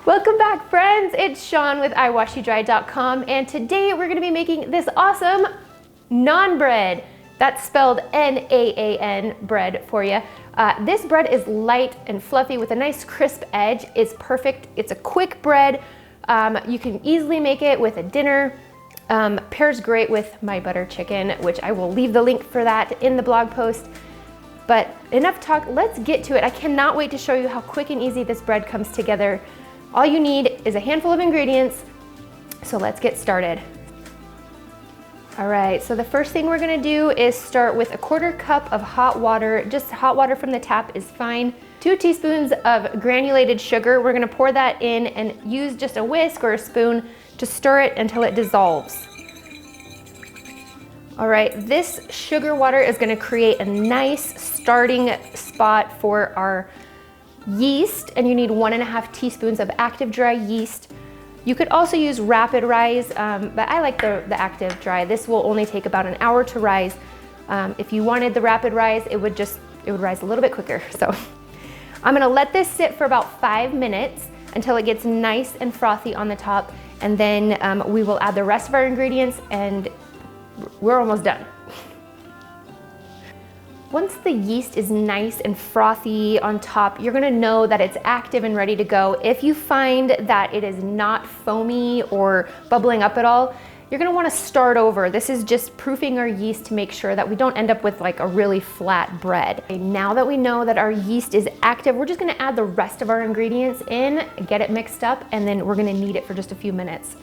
Welcome back, friends. It's Sean with iwashyouDry.com, and today we're gonna be making this awesome naan bread. That's spelled N-A-A-N bread for you. This bread is light and fluffy with a nice crisp edge. It's perfect. It's a quick bread. You can easily make it with a dinner. Pairs great with my butter chicken, which I will leave the link for that in the blog post. But enough talk, let's get to it. I cannot wait to show you how quick and easy this bread comes together. All you need is a handful of ingredients, so let's get started. All right, so the first thing we're gonna do is start with a 1/4 cup of hot water. Just hot water from the tap is fine. 2 teaspoons of granulated sugar. We're gonna pour that in and use just a whisk or a spoon to stir it until it dissolves. All right, this sugar water is gonna create a nice starting spot for our yeast, and you need 1.5 teaspoons of active dry yeast. You could also use rapid rise, but I like the active dry. This will only take about an hour to rise. If you wanted the rapid rise, it would rise a little bit quicker. So I'm gonna let this sit for about 5 minutes until it gets nice and frothy on the top, and then we will add the rest of our ingredients and we're almost done. Once the yeast is nice and frothy on top, you're gonna know that it's active and ready to go. If you find that it is not foamy or bubbling up at all, you're gonna wanna start over. This is just proofing our yeast to make sure that we don't end up with like a really flat bread. Okay, now that we know that our yeast is active, we're just gonna add the rest of our ingredients in, get it mixed up, and then we're gonna knead it for just a few minutes.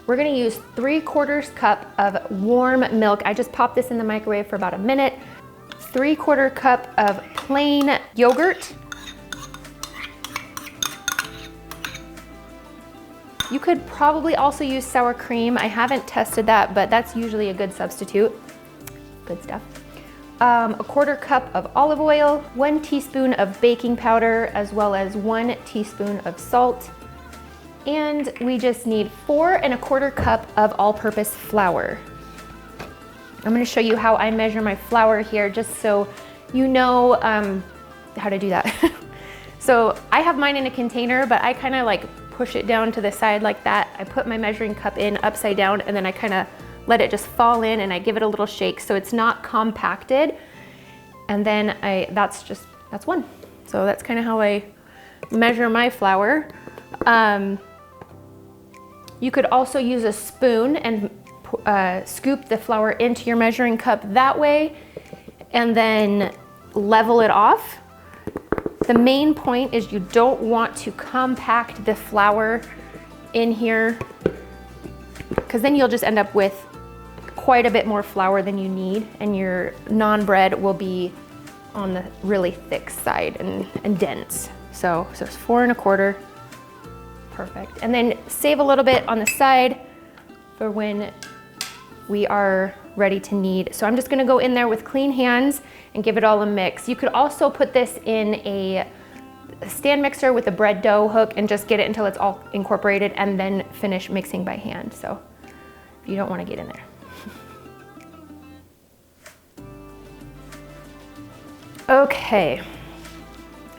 We're gonna use 3/4 cup of warm milk. I just popped this in the microwave for about a minute. 3/4 cup of plain yogurt. You could probably also use sour cream. I haven't tested that, but that's usually a good substitute. Good stuff. A 1/4 cup of olive oil, 1 teaspoon of baking powder, as well as 1 teaspoon of salt. And we just need 4¼ cup of all-purpose flour. I'm gonna show you how I measure my flour here, just so you know how to do that. So I have mine in a container, but I kind of like push it down to the side like that. I put my measuring cup in upside down, and then I kind of let it just fall in, and I give it a little shake so it's not compacted. And then that's one. So that's kind of how I measure my flour. You could also use a spoon and scoop the flour into your measuring cup that way, and then level it off. The main point is you don't want to compact the flour in here, because then you'll just end up with quite a bit more flour than you need, and your naan bread will be on the really thick side and dense. So it's 4¼ perfect. And then save a little bit on the side for when we are ready to knead. So I'm just gonna go in there with clean hands and give it all a mix. You could also put this in a stand mixer with a bread dough hook and just get it until it's all incorporated, and then finish mixing by hand. So you don't wanna get in there. Okay.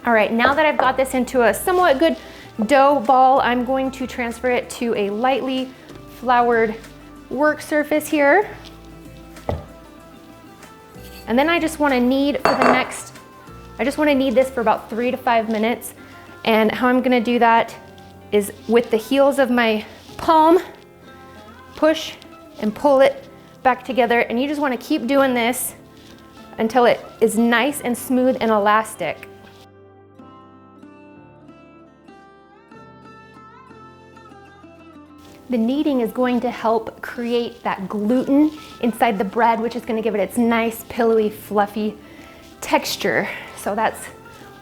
All right, now that I've got this into a somewhat good dough ball, I'm going to transfer it to a lightly floured work surface here. And then I just want to knead this for about 3 to 5 minutes. And how I'm going to do that is with the heels of my palm, push and pull it back together. And you just want to keep doing this until it is nice and smooth and elastic. The kneading is going to help create that gluten inside the bread, which is going to give it its nice, pillowy, fluffy texture. So that's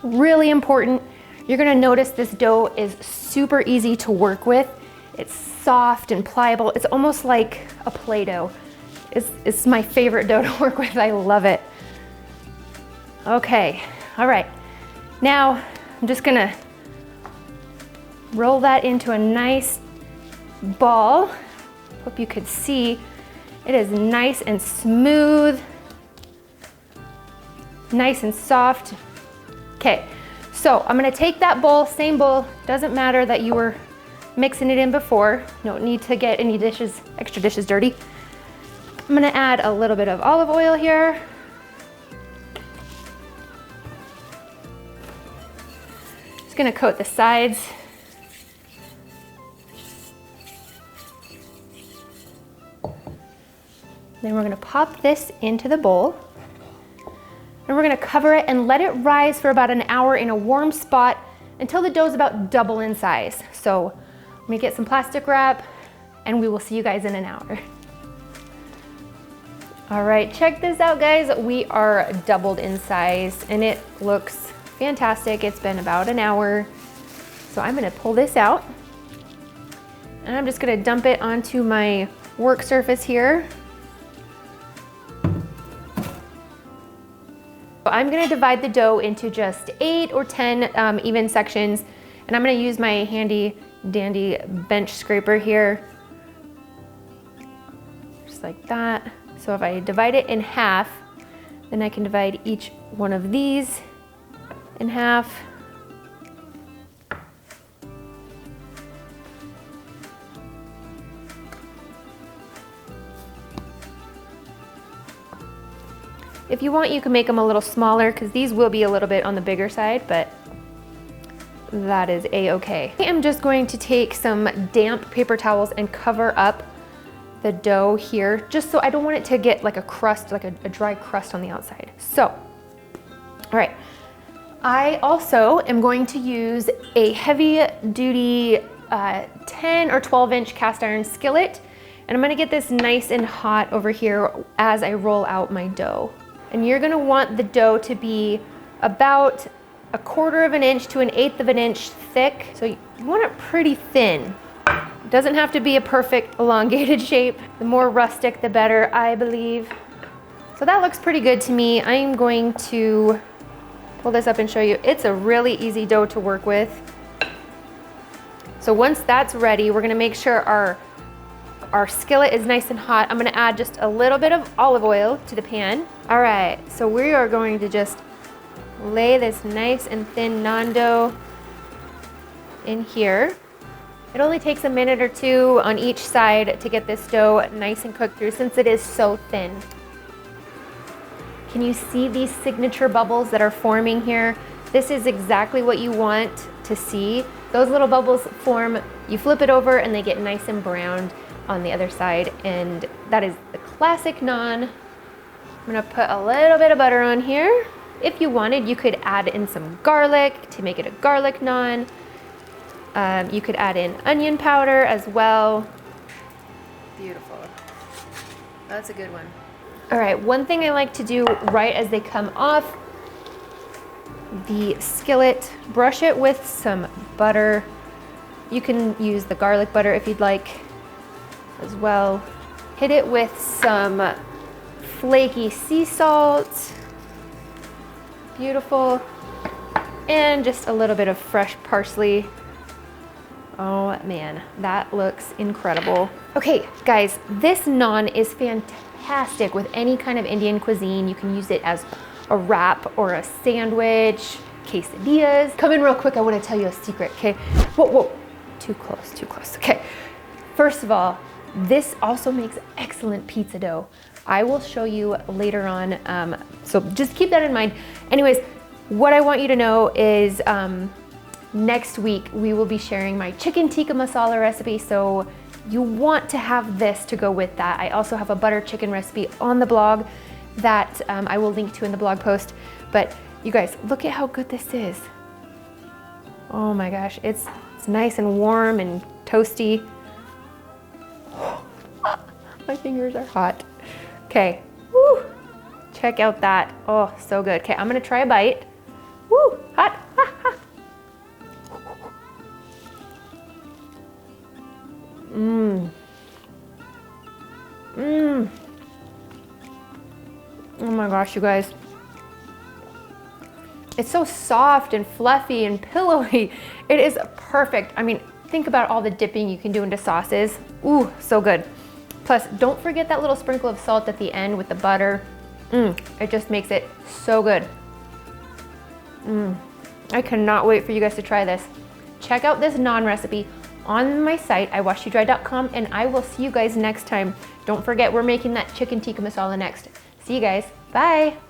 really important. You're going to notice this dough is super easy to work with. It's soft and pliable. It's almost like a Play-Doh. It's my favorite dough to work with. I love it. Okay, all right. Now I'm just going to roll that into a nice ball. Hope you could see it is nice and smooth, nice and soft. Okay, So I'm gonna take that bowl, same bowl, doesn't matter that you were mixing it in before. You don't need to get any dishes, extra dishes dirty. I'm gonna add a little bit of olive oil here. Just gonna coat the sides. Then we're gonna pop this into the bowl. And we're gonna cover it and let it rise for about an hour in a warm spot until the dough's about double in size. So I'm gonna get some plastic wrap and we will see you guys in an hour. All right, check this out, guys. We are doubled in size and it looks fantastic. It's been about an hour. So I'm gonna pull this out and I'm just gonna dump it onto my work surface here. I'm gonna divide the dough into just 8 or 10 even sections, and I'm gonna use my handy dandy bench scraper here, just like that. So if I divide it in half, then I can divide each one of these in half. If you want, you can make them a little smaller because these will be a little bit on the bigger side, but that is a-okay. I am just going to take some damp paper towels and cover up the dough here, just so I don't want it to get like a crust, like a dry crust on the outside. So, all right. I also am going to use a heavy duty 10 or 12-inch cast iron skillet, and I'm gonna get this nice and hot over here as I roll out my dough. And you're gonna want the dough to be about 1/4 of an inch to 1/8 of an inch thick. So you want it pretty thin. It doesn't have to be a perfect elongated shape. The more rustic, the better, I believe. So that looks pretty good to me. I'm going to pull this up and show you. It's a really easy dough to work with. So once that's ready, we're gonna make sure our skillet is nice and hot. I'm gonna add just a little bit of olive oil to the pan. All right, so we are going to just lay this nice and thin naan dough in here. It only takes a minute or two on each side to get this dough nice and cooked through since it is so thin. Can you see these signature bubbles that are forming here? This is exactly what you want to see. Those little bubbles form, you flip it over and they get nice and browned on the other side, and that is the classic naan. I'm gonna put a little bit of butter on here. If you wanted, you could add in some garlic to make it a garlic naan. You could add in onion powder as well. Beautiful. That's a good one. All right, one thing I like to do right as they come off the skillet, brush it with some butter. You can use the garlic butter if you'd like as well. Hit it with some flaky sea salt. Beautiful. And just a little bit of fresh parsley. Oh man, that looks incredible. Okay, guys, this naan is fantastic with any kind of Indian cuisine. You can use it as a wrap or a sandwich, quesadillas. Come in real quick, I wanna tell you a secret, okay? Whoa, whoa, too close, too close. Okay, first of all, this also makes excellent pizza dough. I will show you later on, so just keep that in mind. Anyways, what I want you to know is next week we will be sharing my Chicken Tikka Masala recipe, so you want to have this to go with that. I also have a butter chicken recipe on the blog that I will link to in the blog post. But you guys, look at how good this is. Oh my gosh, it's nice and warm and toasty. My fingers are hot. Okay, woo, check out that. Oh, so good. Okay, I'm gonna try a bite. Woo, hot. Mmm. Mmm. Oh my gosh, you guys. It's so soft and fluffy and pillowy. It is perfect. I mean, think about all the dipping you can do into sauces. Ooh, so good. Plus, don't forget that little sprinkle of salt at the end with the butter. It just makes it so good. I cannot wait for you guys to try this. Check out this naan recipe on my site, iwashyouDry.com, and I will see you guys next time. Don't forget, we're making that chicken tikka masala next. See you guys. Bye.